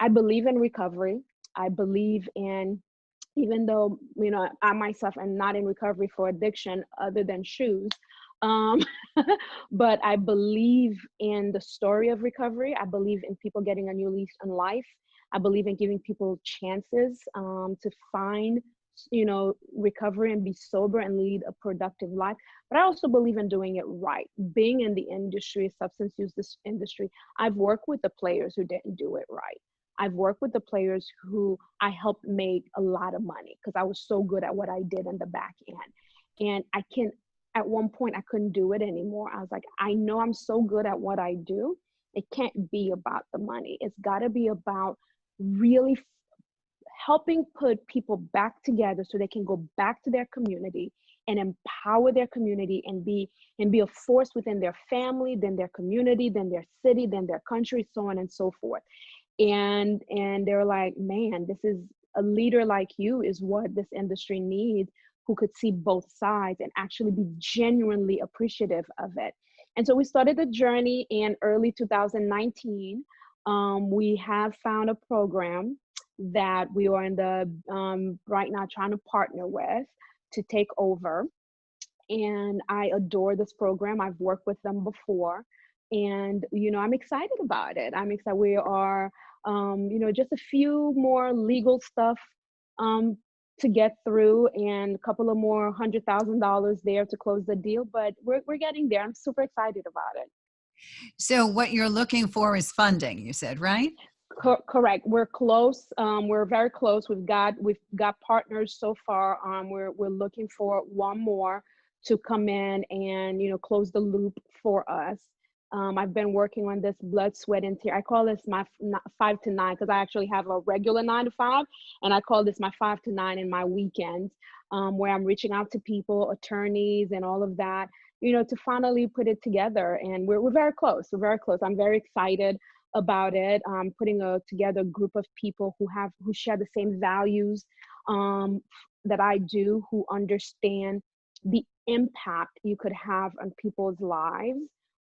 I believe in recovery. I believe in, even though, I myself am not in recovery for addiction other than shoes, but I believe in the story of recovery. I believe in people getting a new lease on life. I believe in giving people chances to find, recovery and be sober and lead a productive life. But I also believe in doing it right. Being in the industry, substance use industry, I've worked with the players who didn't do it right. I've worked with the players who I helped make a lot of money because I was so good at what I did in the back end. And at one point, I couldn't do it anymore. I was like, I know I'm so good at what I do. It can't be about the money. It's got to be about really helping put people back together so they can go back to their community and empower their community and be a force within their family, then their community, then their city, then their country, so on and so forth. And they're like, man, this is a leader like you is what this industry needs, who could see both sides and actually be genuinely appreciative of it. And so we started the journey in early 2019. We have found a program that we are in the right now trying to partner with to take over. And I adore this program. I've worked with them before. And, I'm excited about it. I'm excited. We are, just a few more legal stuff to get through and a couple of more $100,000 there to close the deal. But we're getting there. I'm super excited about it. So what you're looking for is funding, you said, right? Correct. We're close. We're very close. We've got partners so far. We're looking for one more to come in and, close the loop for us. I've been working on this blood, sweat, and tear. I call this my 5 to 9 because I actually have a regular 9 to 5, and I call this my 5 to 9 in my weekends, where I'm reaching out to people, attorneys, and all of that, to finally put it together. And we're very close. We're very close. I'm very excited about it. Putting together a group of people who share the same values that I do, who understand the impact you could have on people's lives,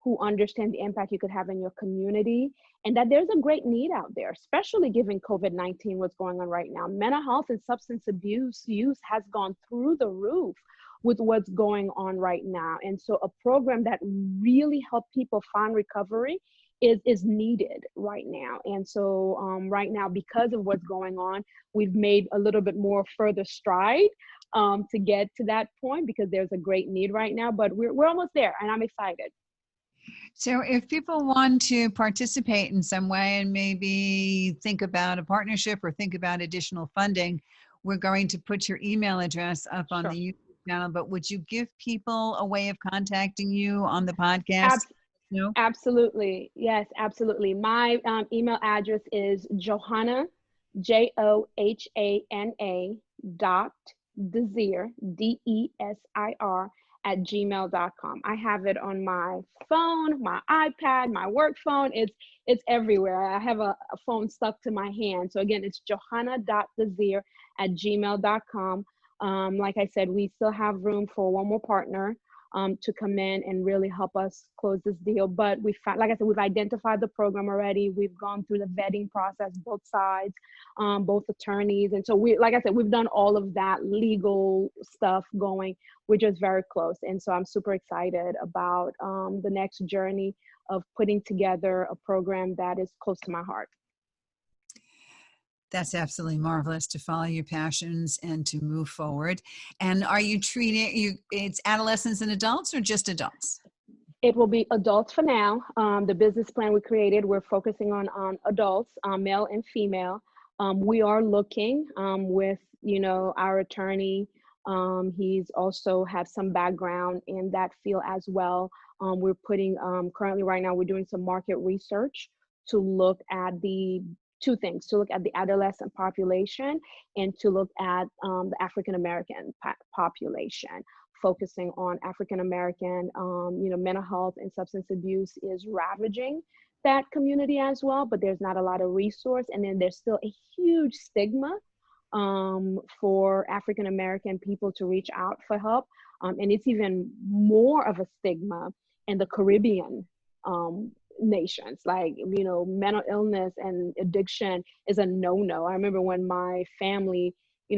who understand the impact you could have in your community, and that there's a great need out there, especially given COVID-19, what's going on right now. Mental health and substance abuse use has gone through the roof with what's going on right now. And so a program that really helps people find recovery is needed right now. And so right now, because of what's going on, we've made a little bit more further stride to get to that point, because there's a great need right now, but we're almost there, and I'm excited. So if people want to participate in some way and maybe think about a partnership or think about additional funding, we're going to put your email address up on the YouTube channel, but would you give people a way of contacting you on the podcast? No? Absolutely. Yes, absolutely. My email address is Johana, JOHANA .Desir, DESIR @gmail.com. I have it on my phone, my iPad, my work phone. It's everywhere. I have a phone stuck to my hand. So again, it's Johana.Desir @gmail.com. Like I said, we still have room for one more partner to come in and really help us close this deal. But we found, like I said, we've identified the program already. We've gone through the vetting process, both sides, both attorneys. And so we, like I said, we've done all of that legal stuff going. We're just very close. And so I'm super excited about the next journey of putting together a program that is close to my heart. That's absolutely marvelous, to follow your passions and to move forward. And are you treating it's adolescents and adults or just adults? It will be adults for now. The business plan we created, we're focusing on adults, male and female. We are looking with, our attorney. He's also have some background in that field as well. We're putting, currently right now, we're doing some market research to look at the two things, to look at the adolescent population and to look at the African American population, focusing on African American, mental health and substance abuse is ravaging that community as well, but there's not a lot of resource. And then there's still a huge stigma for African American people to reach out for help. And it's even more of a stigma in the Caribbean nations. Like, mental illness and addiction is a no-no. I remember when my family,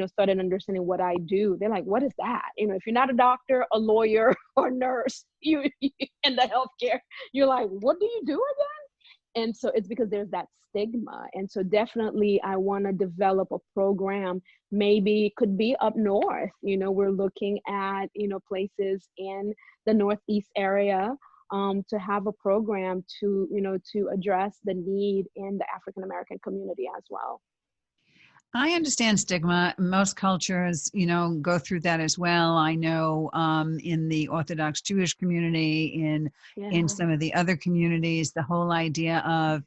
started understanding what I do, they're like, what is that? If you're not a doctor, a lawyer, or nurse, you in the healthcare, you're like, what do you do again? And so it's because there's that stigma. And so definitely I want to develop a program. Maybe it could be up north. We're looking at, places in the Northeast area to have a program to address the need in the African American community as well. I understand stigma. Most cultures, go through that as well. I know in the Orthodox Jewish community, in some of the other communities, the whole idea of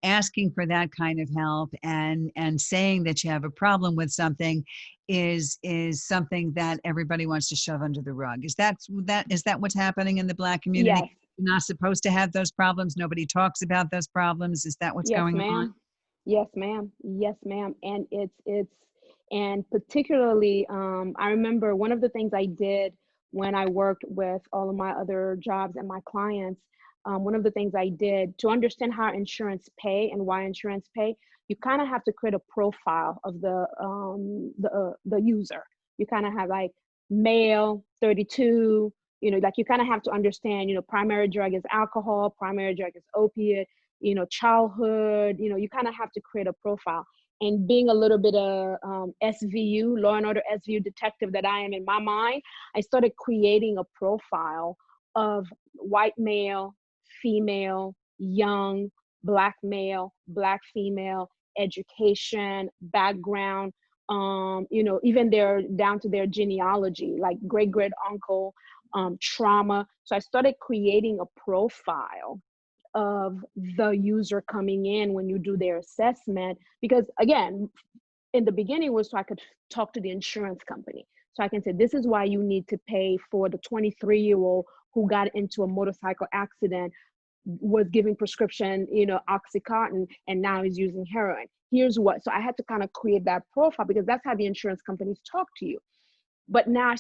asking for that kind of help and saying that you have a problem with something is something that everybody wants to shove under the rug. Is that what's happening in the Black community? Yes. You're not supposed to have those problems. Nobody talks about those problems. Is that what's going on? Yes, ma'am. Yes, ma'am. And and particularly, I remember one of the things I did when I worked with all of my other jobs and my clients, one of the things I did to understand how insurance pay and why insurance pay, you kind of have to create a profile of the user. You kind of have like male, 32, like you kind of have to understand, primary drug is alcohol, primary drug is opiate, childhood, you kind of have to create a profile. And being a little bit of SVU, law and order SVU detective that I am in my mind, I started creating a profile of white male, female, young, Black male, Black female, education, background, even down to their genealogy, like great uncle, trauma. So I started creating a profile of the user coming in when you do their assessment, because again, in the beginning was so I could talk to the insurance company. So I can say, this is why you need to pay for the 23-year-old who got into a motorcycle accident, was giving prescription, Oxycontin, and now he's using heroin. Here's what. So I had to kind of create that profile because that's how the insurance companies talk to you. But now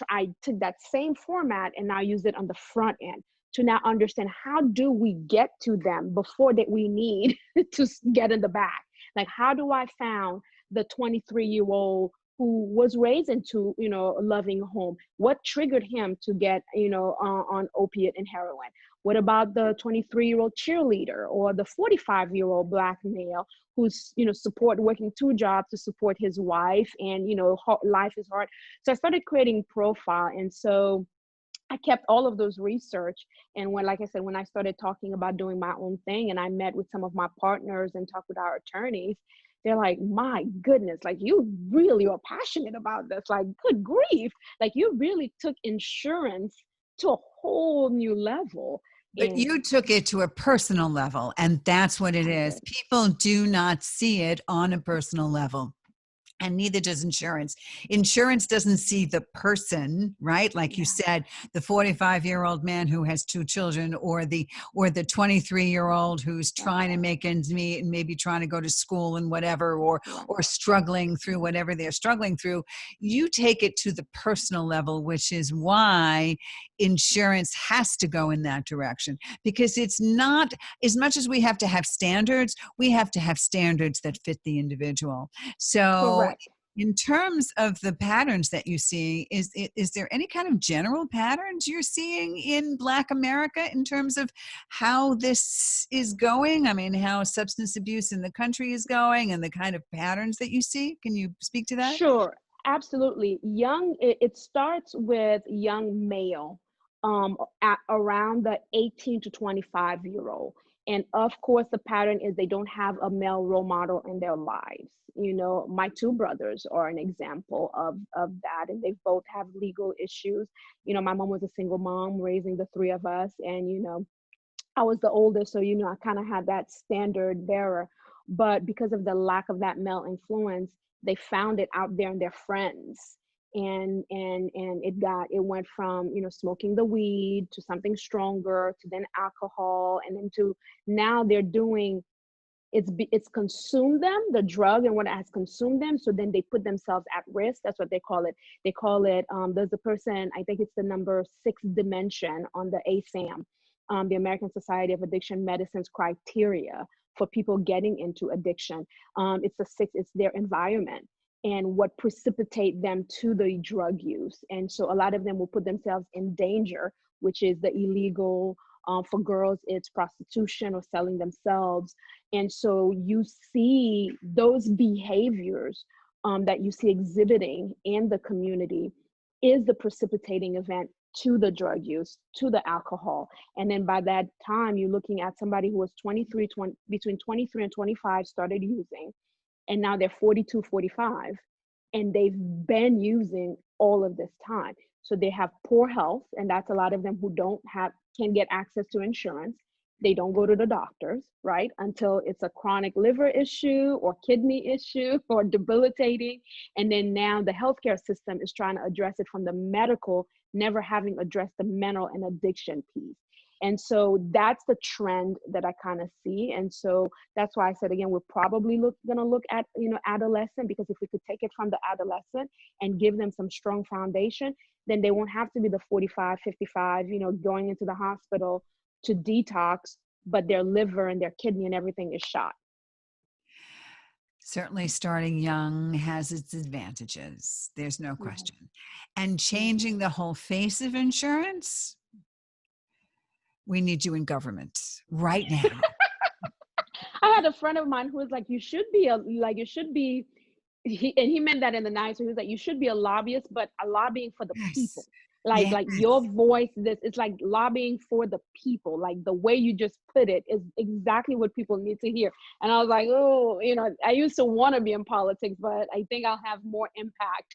I took that same format and now use it on the front end to now understand, how do we get to them before that we need to get in the back? Like, how do I found the 23-year-old who was raised into, a loving home? What triggered him to get, on opiate and heroin? What about the 23-year-old cheerleader or the 45-year-old Black male who's, working 2 jobs to support his wife and, life is hard. So I started creating profile. And so I kept all of those research. And like I said, when I started talking about doing my own thing and I met with some of my partners and talked with our attorneys, they're like, my goodness, like you really are passionate about this. Like, good grief. Like you really took insurance to a whole new level. But you took it to a personal level, and that's what it is. People do not see it on a personal level. And neither does insurance. Insurance doesn't see the person, right? Like you Yeah, said, the 45-year-old man who has two children, or the 23-year-old who's that's trying to right. make ends meet and maybe trying to go to school and whatever, or Correct. struggling through whatever they're struggling through. You take it to the personal level, which is why insurance has to go in that direction, because it's not, as much as we have to have standards, we have to have standards that fit the individual. So, Correct. in terms of the patterns that you see, is there any kind of general patterns you're seeing in Black America in terms of how this is going? I mean, how substance abuse in the country is going, and the kind of patterns that you see? Can you speak to that? Sure, absolutely. It starts with young male, at around the 18 to 25-year-old. And of course, the pattern is they don't have a male role model in their lives. You know, my two brothers are an example of that, and they both have legal issues. You know, my mom was a single mom raising the three of us, and, you know, I was the oldest, so, you know, I kind of had that standard bearer. But because of the lack of that male influence, they found it out there in their friends. And it went from, you know, smoking the weed to something stronger, to then alcohol, and then to now they're doing, it's consumed them, the drug and what has consumed them. So then they put themselves at risk. That's what they call it. They call it, there's a person, I think it's the number 6 dimension on the ASAM, the American Society of Addiction Medicine's criteria for people getting into addiction. It's the 6, it's their environment and what precipitate them to the drug use. And so a lot of them will put themselves in danger, which is the illegal, for girls, it's prostitution or selling themselves. And so you see those behaviors, that you see exhibiting in the community is the precipitating event to the drug use, to the alcohol. And then by that time, you're looking at somebody who was between 23 and 25 started using, and now they're 42, 45, and they've been using all of this time. So they have poor health, and that's a lot of them who can get access to insurance. They don't go to the doctors, right? Until it's a chronic liver issue or kidney issue or debilitating. And then now the healthcare system is trying to address it from the medical, never having addressed the mental and addiction piece. And so that's the trend that I kind of see. And so that's why I said, again, we're probably going to look at, you know, adolescent, because if we could take it from the adolescent and give them some strong foundation, then they won't have to be the 45, 55, you know, going into the hospital to detox, but their liver and their kidney and everything is shot. Certainly, starting young has its advantages. There's no Yes, question. And yes. changing the whole face of insurance, we need you in government right now. I had a friend of mine who was like, you should be, and he meant that in the nice way. He was like, you should be a lobbyist, but a lobbying for the people. Yes. Like your Yes. voice, it's like lobbying for the people. Like the way you just put it is exactly what people need to hear. And I was like, oh, you know, I used to want to be in politics, but I think I'll have more impact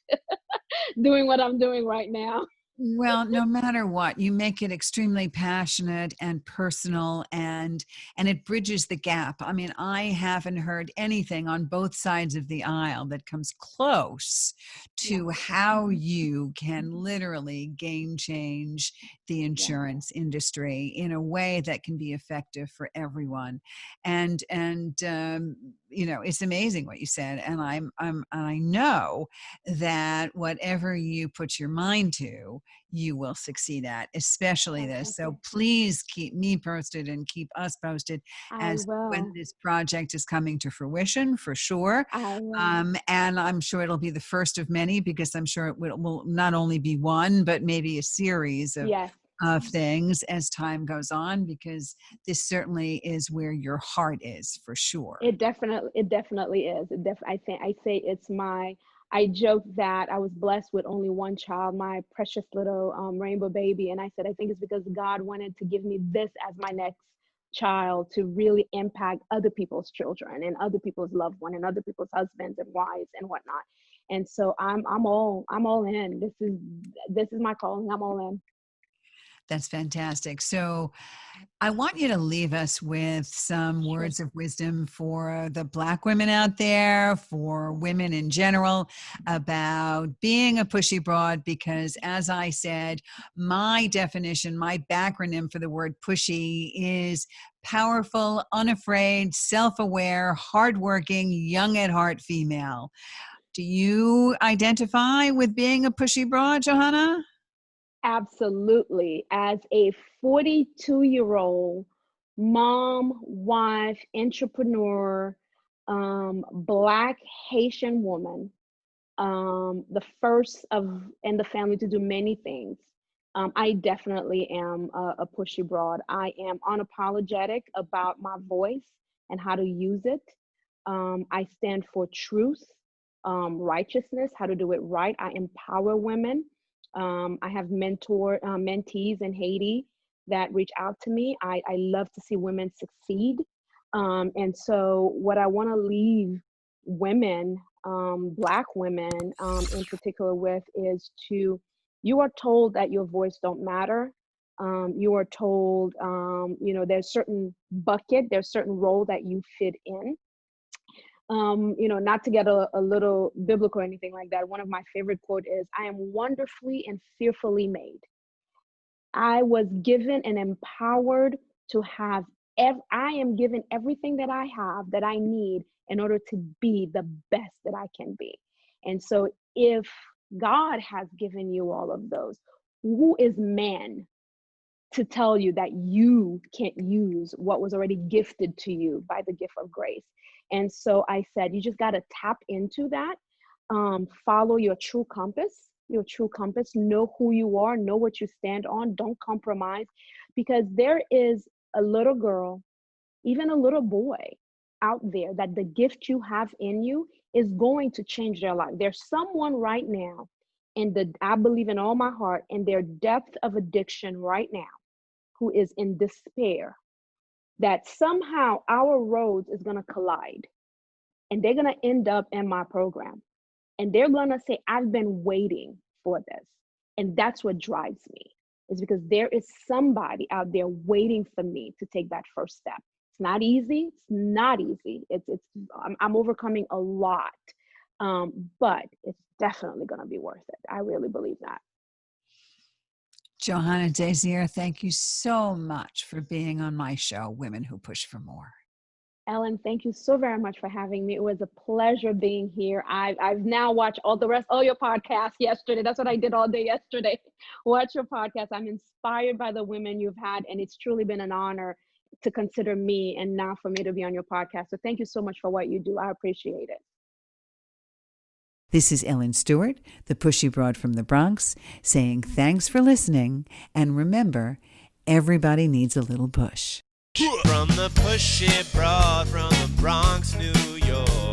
doing what I'm doing right now. Well, no matter what, you make it extremely passionate and personal, and it bridges the gap. I mean, I haven't heard anything on both sides of the aisle that comes close Yeah, to how you can literally game change the yeah, insurance industry in a way that can be effective for everyone. And you know, it's amazing what you said, and I know that whatever you put your mind to, you will succeed at, especially oh, this. thank you. So please keep me posted and keep us posted I as when will. this project is coming to fruition, for sure. I will. And I'm sure it'll be the first of many, because I'm sure will not only be one, but maybe a series Yes. of things as time goes on, because this certainly is where your heart is, for sure. It definitely is. I say it's I joke that I was blessed with only one child, my precious little rainbow baby. And I said, I think it's because God wanted to give me this as my next child to really impact other people's children and other people's loved one and other people's husbands and wives and whatnot. And so I'm all in. This is my calling. I'm all in. That's fantastic. So I want you to leave us with some Sure. words of wisdom for the Black women out there, for women in general, about being a pushy broad, because as I said, my definition, my backronym for the word pushy is powerful, unafraid, self-aware, hardworking, young at heart female. Do you identify with being a pushy broad, Johana? Absolutely. As a 42-year-old mom, wife, entrepreneur, Black Haitian woman, the first of in the family to do many things. I definitely am a pushy broad. I am unapologetic about my voice and how to use it. I stand for truth, righteousness, how to do it right. I empower women. I have mentees in Haiti that reach out to me. I love to see women succeed. And so, what I want to leave women, Black women in particular, with is to, you are told that your voice don't matter. You are told, there's certain bucket, there's certain role that you fit in. Not to get a little biblical or anything like that. One of my favorite quote is, I am wonderfully and fearfully made. I was given and empowered to have, I am given everything that I have that I need in order to be the best that I can be. And so if God has given you all of those, who is man to tell you that you can't use what was already gifted to you by the gift of grace? And so I said, you just got to tap into that, follow your true compass, know who you are, know what you stand on, don't compromise, because there is a little girl, even a little boy out there that the gift you have in you is going to change their life. There's someone right now I believe in all my heart, in their depth of addiction right now, who is in despair, that somehow our roads is going to collide and they're going to end up in my program. And they're going to say, I've been waiting for this. And that's what drives me, is because there is somebody out there waiting for me to take that first step. It's not easy. It's not easy. I'm overcoming a lot, but it's definitely going to be worth it. I really believe that. Johana Desir, thank you so much for being on my show, Women Who Push for More. Ellen, thank you so very much for having me. It was a pleasure being here. I've now watched all your podcasts yesterday. That's what I did all day yesterday. Watch your podcast. I'm inspired by the women you've had, and it's truly been an honor to consider me and now for me to be on your podcast. So thank you so much for what you do. I appreciate it. This is Ellen Stewart, the Pushy Broad from the Bronx, saying thanks for listening, and remember, everybody needs a little push. From the pushy broad from the Bronx, New York.